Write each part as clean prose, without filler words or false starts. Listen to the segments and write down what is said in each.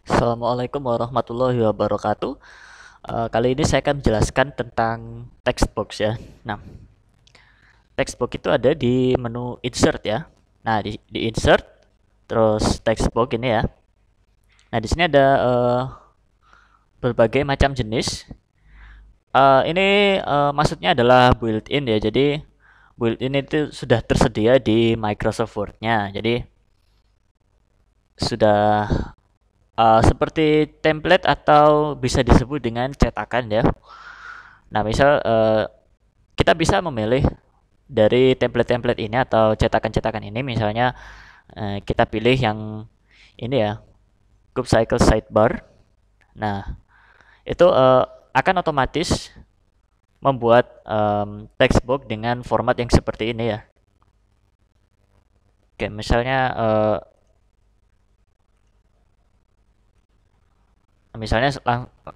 Assalamualaikum warahmatullahi wabarakatuh. Kali ini saya akan menjelaskan tentang text box ya. Nah, text box itu ada di menu insert ya. Nah, di insert, terus text box ini ya. Nah, di sini ada berbagai macam jenis. Ini maksudnya adalah built-in ya. Jadi built-in itu sudah tersedia di Microsoft Word-nya. Jadi sudah seperti template atau bisa disebut dengan cetakan ya. Nah, misal kita bisa memilih dari template-template ini atau cetakan-cetakan ini, misalnya kita pilih yang ini ya, Cube Cycle Sidebar. Nah, itu akan otomatis membuat textbook dengan format yang seperti ini ya. Oke, misalnya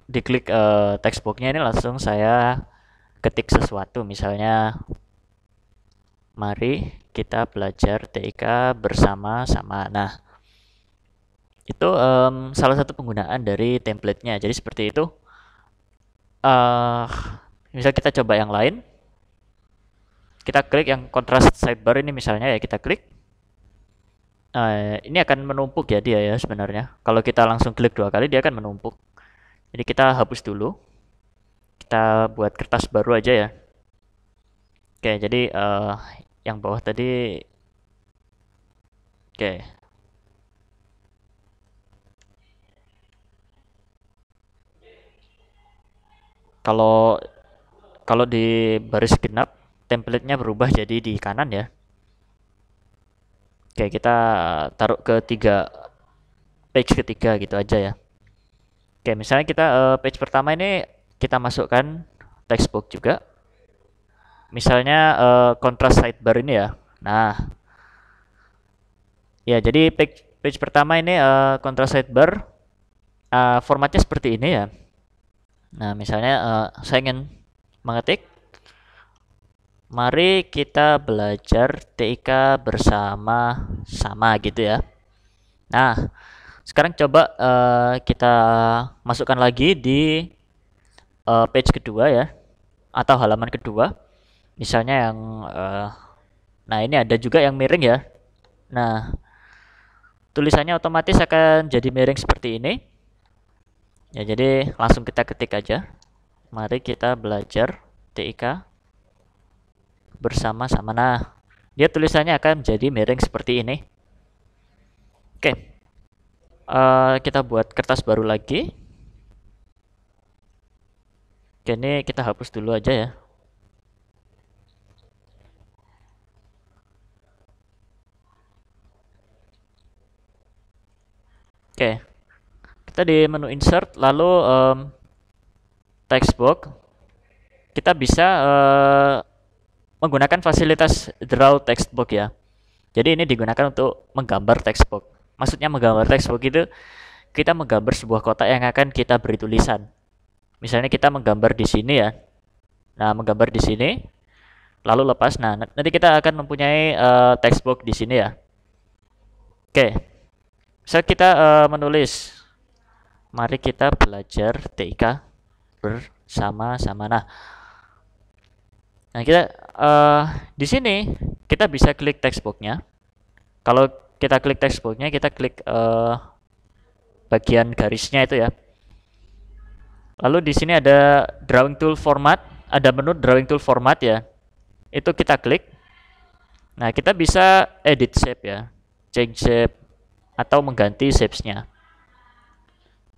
diklik textbooknya ini langsung saya ketik sesuatu, misalnya mari kita belajar TIK bersama-sama. Nah, itu salah satu penggunaan dari template-nya. Jadi seperti itu. eh Misal kita coba yang lain, kita klik yang contrast sidebar ini misalnya ya, kita klik. Ini akan menumpuk ya dia ya sebenarnya. Kalau kita langsung klik dua kali dia akan menumpuk. Jadi kita hapus dulu. Kita buat kertas baru aja ya. Oke, jadi yang bawah tadi, oke. Kalau kalau di baris genap, template-nya berubah jadi di kanan ya. Oke, kita taruh ke page ketiga gitu aja ya. Oke, misalnya kita page pertama ini kita masukkan textbook juga. Misalnya contrast sidebar ini ya. Nah, ya jadi page pertama ini contrast sidebar formatnya seperti ini ya. Nah, misalnya saya ingin mengetik, mari kita belajar TIK bersama-sama gitu ya. Nah, sekarang coba kita masukkan lagi di page kedua ya, atau halaman kedua. Misalnya yang, nah ini ada juga yang miring ya. Nah, tulisannya otomatis akan jadi miring seperti ini. Ya, jadi langsung kita ketik aja. Mari kita belajar TIK bersama-sama. Nah, dia tulisannya akan menjadi miring seperti ini. Oke, kita buat kertas baru lagi. Oke, ini kita hapus dulu aja ya. Oke, kita di menu insert, lalu text box. Kita bisa menggunakan fasilitas draw text box ya. Jadi ini digunakan untuk menggambar text box. Maksudnya menggambar text box itu kita menggambar sebuah kotak yang akan kita beri tulisan. Misalnya kita menggambar di sini ya. Nah, menggambar di sini, lalu lepas. Nah, nanti kita akan mempunyai text box di sini ya. Oke, misal kita menulis, mari kita belajar TIK bersama-sama. Nah, kita di sini kita bisa klik textbooknya. Kalau kita klik textbooknya, kita klik bagian garisnya itu ya. Lalu di sini ada drawing tool format, ada menu drawing tool format ya. Itu kita klik. Nah, kita bisa edit shape ya, change shape atau mengganti shapes-nya.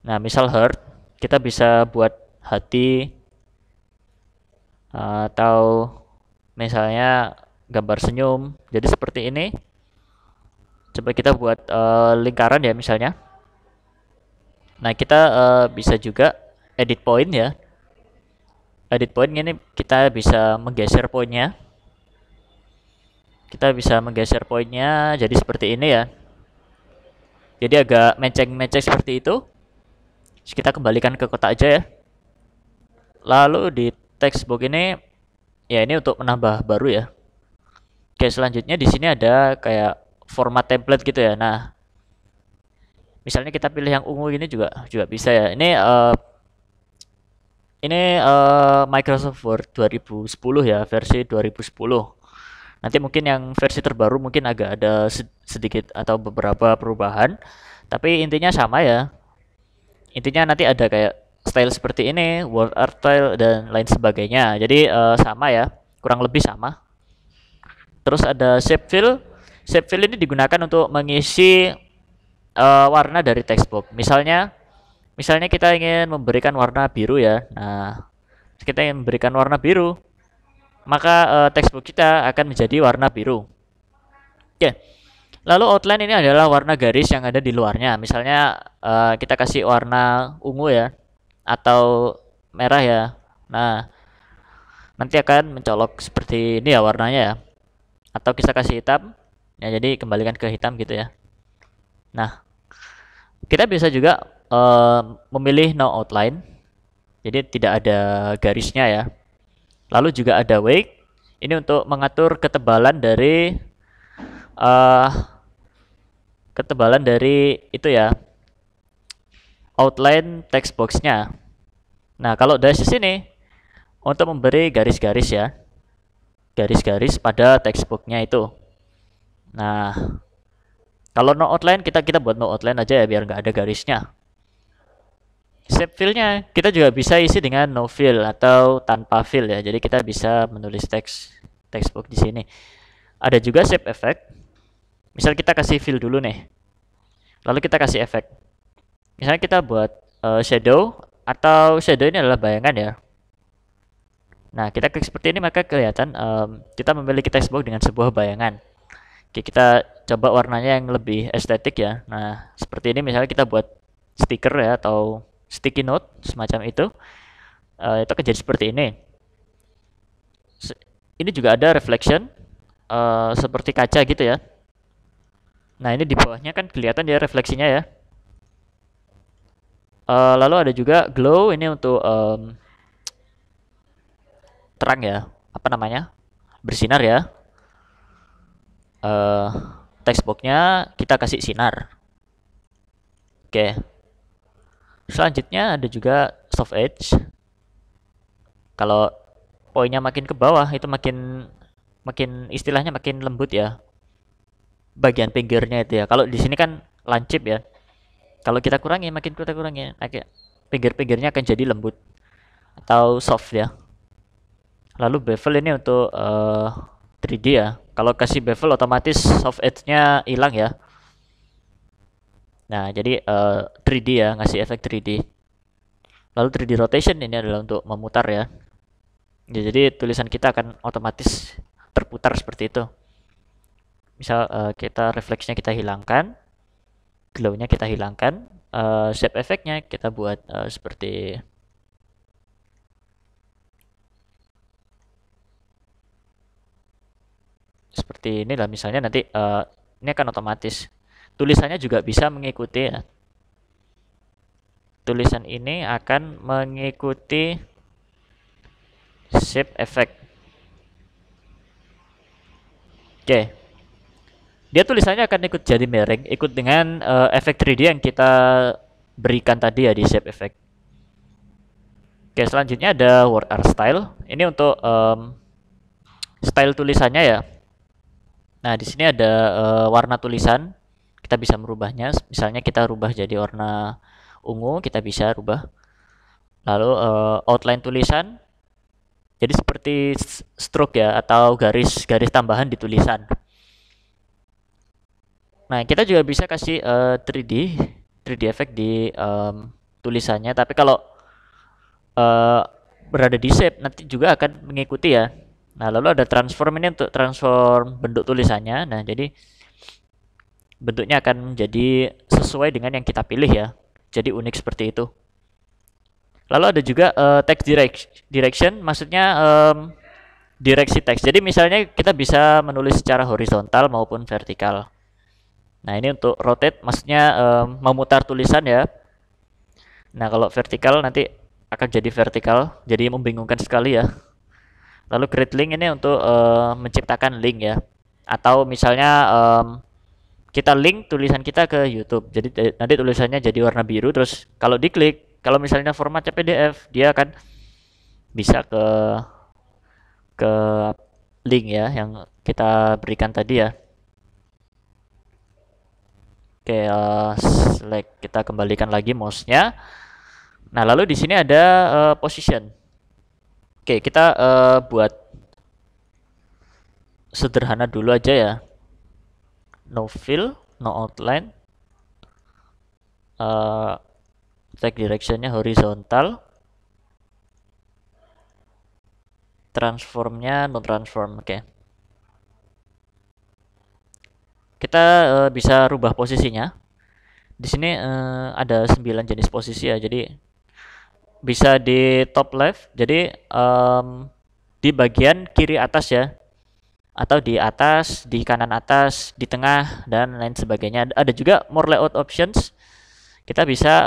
Nah, misal heart, kita bisa buat hati atau misalnya gambar senyum. Jadi seperti ini. Coba kita buat lingkaran ya misalnya. Nah, kita bisa juga edit point ya. Edit point ini kita bisa menggeser poinnya. Kita bisa menggeser poinnya jadi seperti ini ya. Jadi agak menceng-menceng seperti itu. Terus kita kembalikan ke kotak aja ya. Lalu di textbook ini ya ini untuk menambah baru ya. Oke, selanjutnya di sini ada kayak format template gitu ya. Nah, Misalnya kita pilih yang ungu ini juga juga bisa ya. Ini Microsoft Word 2010 ya, versi 2010. Nanti mungkin yang versi terbaru mungkin agak ada sedikit atau beberapa perubahan, tapi intinya sama ya. Intinya nanti ada kayak style seperti ini, word art style dan lain sebagainya. Jadi sama ya, kurang lebih sama. Terus ada shape fill. Shape fill ini digunakan untuk mengisi warna dari textbook. Misalnya kita ingin memberikan warna biru ya. Nah, kita ingin memberikan warna biru, maka textbook kita akan menjadi warna biru. Oke. Lalu outline ini adalah warna garis yang ada di luarnya. Misalnya kita kasih warna ungu ya atau merah ya. Nah, nanti akan mencolok seperti ini ya warnanya ya. Atau kita kasih hitam. Ya, jadi kembalikan ke hitam gitu ya. Nah, kita bisa juga memilih no outline. Jadi tidak ada garisnya ya. Lalu juga ada weight. Ini untuk mengatur uh, ketebalan dari itu ya, outline text box-nya. Nah, kalau dari sini untuk memberi garis-garis ya. Garis-garis pada textbook-nya itu. Nah, kalau no outline kita buat no outline aja ya biar nggak ada garisnya. Shape fill-nya kita juga bisa isi dengan no fill atau tanpa fill ya. Jadi kita bisa menulis textbook di sini. Ada juga shape effect. Misal kita kasih fill dulu nih. Lalu kita kasih efek. Misalnya kita buat shadow, atau shadow ini adalah bayangan ya. Nah, kita klik seperti ini maka kelihatan kita memiliki textbook dengan sebuah bayangan. Oke, kita coba warnanya yang lebih estetik ya. Nah, seperti ini misalnya kita buat stiker ya atau sticky note semacam itu. Itu akan jadi seperti ini. Ini juga ada reflection seperti kaca gitu ya. Nah, ini di bawahnya kan kelihatan ya refleksinya ya. Lalu ada juga glow, ini untuk terang ya, apa namanya, bersinar ya. Textbooknya kita kasih sinar. Oke. Selanjutnya ada juga soft edge. Kalau poinnya makin ke bawah itu makin makin istilahnya makin lembut ya. Bagian pinggirnya itu ya. Kalau di sini kan lancip ya. Kalau kita kurangi, makin kita kurangi, pinggir-pinggirnya akan jadi lembut atau soft ya. Lalu bevel ini untuk 3D ya. Kalau kasih bevel otomatis soft edge-nya hilang ya. Nah, jadi 3D ya, ngasih efek 3D. Lalu 3D rotation ini adalah untuk memutar ya. Ya, jadi tulisan kita akan otomatis terputar seperti itu. Misal kita refleksnya kita hilangkan, glow-nya kita hilangkan, shape efeknya kita buat seperti inilah misalnya nanti ini akan otomatis. Tulisannya juga bisa mengikuti ya. Tulisan ini akan mengikuti shape effect. Oke. Dia tulisannya akan ikut jadi miring, ikut dengan efek 3D yang kita berikan tadi ya di shape effect. Oke, selanjutnya ada word art style. Ini untuk style tulisannya ya. Nah, di sini ada warna tulisan. Kita bisa merubahnya. Misalnya kita rubah jadi warna ungu, kita bisa rubah. Lalu outline tulisan. Jadi seperti stroke ya atau garis-garis tambahan di tulisan. Nah, kita juga bisa kasih 3D effect di tulisannya. Tapi kalau berada di shape nanti juga akan mengikuti ya. Nah, lalu ada transform ini untuk transform bentuk tulisannya. Nah, jadi bentuknya akan menjadi sesuai dengan yang kita pilih ya. Jadi unik seperti itu. Lalu ada juga text direction, maksudnya direksi teks. Jadi misalnya kita bisa menulis secara horizontal maupun vertikal. Nah, ini untuk rotate, maksudnya memutar tulisan ya. Nah, kalau vertikal nanti akan jadi vertikal, jadi membingungkan sekali ya. Lalu create link ini untuk menciptakan link ya. Atau misalnya kita link tulisan kita ke YouTube. Jadi nanti tulisannya jadi warna biru, terus kalau diklik, kalau misalnya formatnya PDF, dia akan bisa ke link ya yang kita berikan tadi ya. Oke, select, kita kembalikan lagi mouse-nya. Nah, lalu di sini ada position. Oke, kita buat sederhana dulu aja ya. No fill, no outline. Take directionnya horizontal. Transformnya no transform. Oke. Kita bisa rubah posisinya. Di sini ada 9 jenis posisi ya. Jadi bisa di top left. Jadi di bagian kiri atas ya. Atau di atas, di kanan atas, di tengah, dan lain sebagainya. Ada juga more layout options. Kita bisa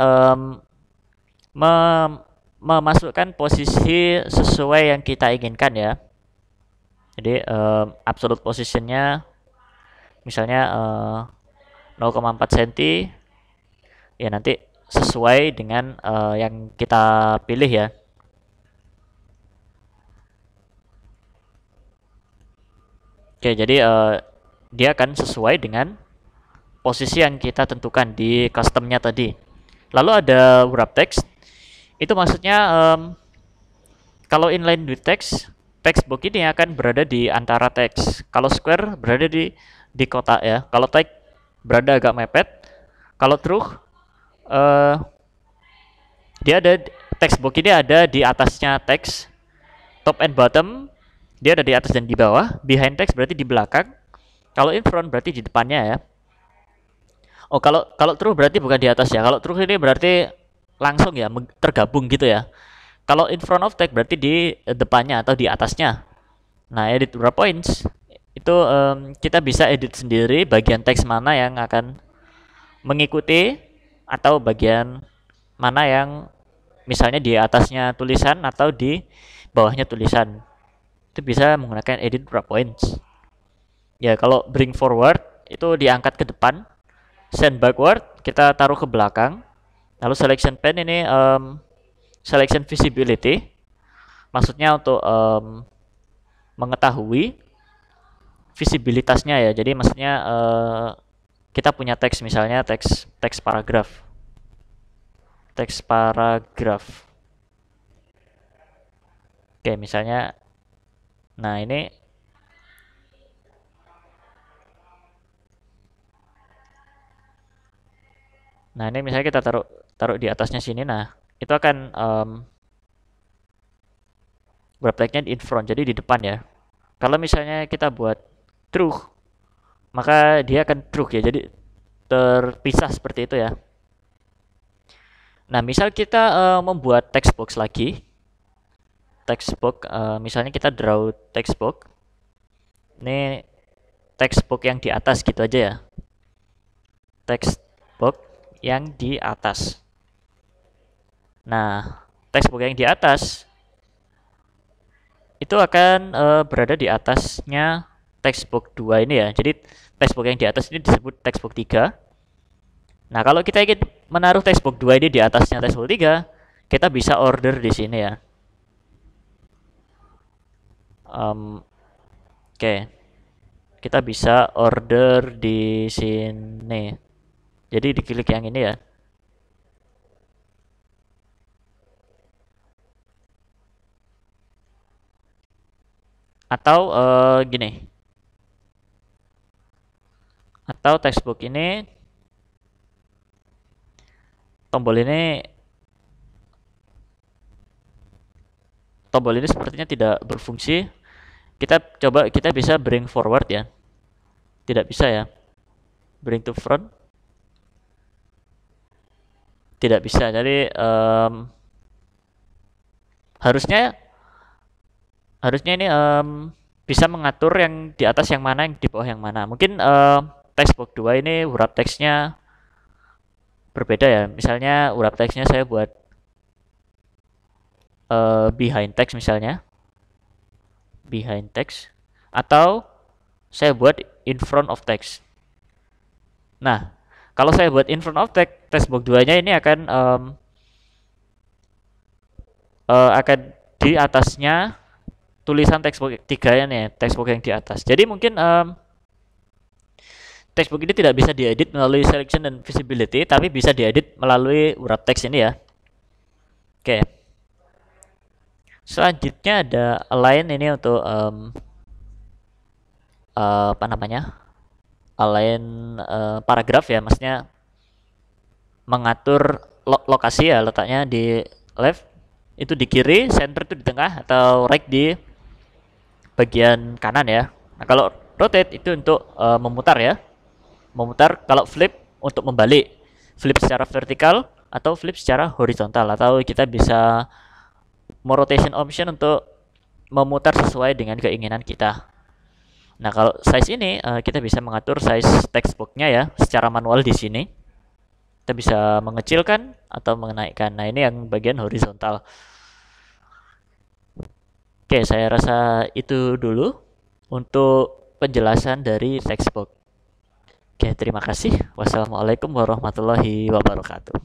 memasukkan posisi sesuai yang kita inginkan ya. Jadi absolute positionnya misalnya 0,4 cm ya, nanti sesuai dengan yang kita pilih ya. Oke, jadi dia akan sesuai dengan posisi yang kita tentukan di customnya tadi. Lalu ada wrap text. Itu maksudnya kalau inline with text, textbook ini akan berada di antara teks. Kalau square berada di kotak ya. Kalau tag berada agak mepet. Kalau true dia ada, textbook ini ada di atasnya teks. Top and bottom dia ada di atas dan di bawah. Behind text berarti di belakang. Kalau in front berarti di depannya ya. Oh, kalau kalau true berarti bukan di atas ya. Kalau true ini berarti langsung ya tergabung gitu ya. Kalau in front of text berarti di depannya atau di atasnya. Nah, edit wrap points itu kita bisa edit sendiri bagian teks mana yang akan mengikuti atau bagian mana yang misalnya di atasnya tulisan atau di bawahnya tulisan. Itu bisa menggunakan edit wrap points. Ya, kalau bring forward itu diangkat ke depan. Send backward kita taruh ke belakang. Lalu selection pen ini selection visibility. Maksudnya untuk mengetahui visibilitasnya ya. Jadi maksudnya kita punya teks, misalnya teks paragraf. Teks paragraf. Oke, misalnya nah ini misalnya kita taruh di atasnya sini. Nah, itu akan wrap text-nya in front, jadi di depan ya. Kalau misalnya kita buat true, maka dia akan true ya, jadi terpisah seperti itu ya. Nah, misal kita membuat text box lagi. Text box, misalnya kita draw text box. Ini text box yang di atas gitu aja ya. Text box yang di atas. Nah, text box yang di atas itu akan berada di atasnya textbook 2 ini ya. Jadi textbook yang di atas ini disebut textbook 3. Nah, kalau kita ingin menaruh textbook 2 ini di atasnya textbook 3, kita bisa order di sini ya. Oke. Kita bisa order di sini. Jadi diklik yang ini ya. Atau gini. Atau textbook ini tombol ini sepertinya tidak berfungsi. Kita bisa bring forward ya. Tidak bisa ya. Bring to front. Tidak bisa. Jadi harusnya ini bisa mengatur yang di atas yang mana, yang di bawah yang mana. Mungkin textbook 2 ini wrap text-nya berbeda ya. Misalnya wrap text-nya saya buat behind text misalnya. Behind text. Atau saya buat in front of text. Nah, kalau saya buat in front of textbook 2-nya ini akan di atasnya tulisan textbook 3 ya nih, textbook yang di atas. Jadi mungkin textbook ini tidak bisa diedit melalui selection dan visibility, tapi bisa diedit melalui wrap text ini ya. Oke. Selanjutnya ada align ini untuk apa namanya? Align paragraf ya, maksudnya mengatur lokasi ya, letaknya di left itu di kiri, center itu di tengah, atau right di bagian kanan ya. Nah, kalau rotate itu untuk memutar ya. Memutar, kalau flip untuk membalik. Flip secara vertikal atau flip secara horizontal, atau kita bisa mau rotation option untuk memutar sesuai dengan keinginan kita. Nah, kalau size ini kita bisa mengatur size textbooknya ya secara manual di sini. Kita bisa mengecilkan atau menaikkan. Nah, ini yang bagian horizontal. Oke, saya rasa itu dulu untuk penjelasan dari textbook. Oke, terima kasih. Wassalamualaikum warahmatullahi wabarakatuh.